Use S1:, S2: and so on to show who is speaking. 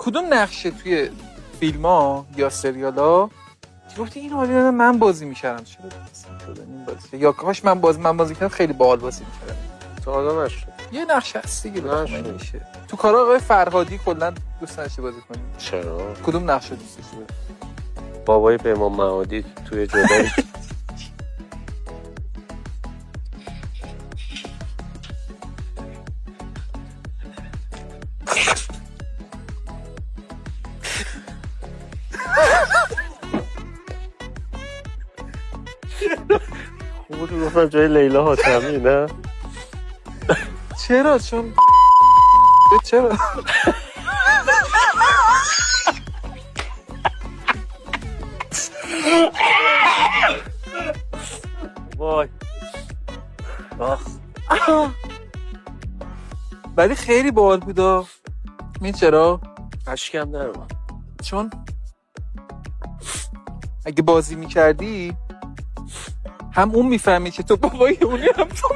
S1: کدوم نقشه توی فیلم ها یا سریال ها گفتی این حالی من بازی میکردم چرا شده این بازی یا کاش من بازی کردم خیلی باحال بازی میکردم
S2: تا حالا نشد.
S1: یه نقشه هست دیگه
S2: نشد.
S1: میشه تو کارا آقای فرهادی کلا دوست داشتی بازی کنی
S2: چرا؟
S1: کدوم نقشه دوست داشتی
S2: بابای پیمان معادی توی جدایی. خود گفتم جای لیلا حاتمی نه؟
S1: چرا چون چرا
S2: وای آخ
S1: ولی خیلی باحال بودا این چرا
S2: اشکم در اومد
S1: چون اگه بازی میکردی هم اون میفهمی که تو بابای اونی هم تو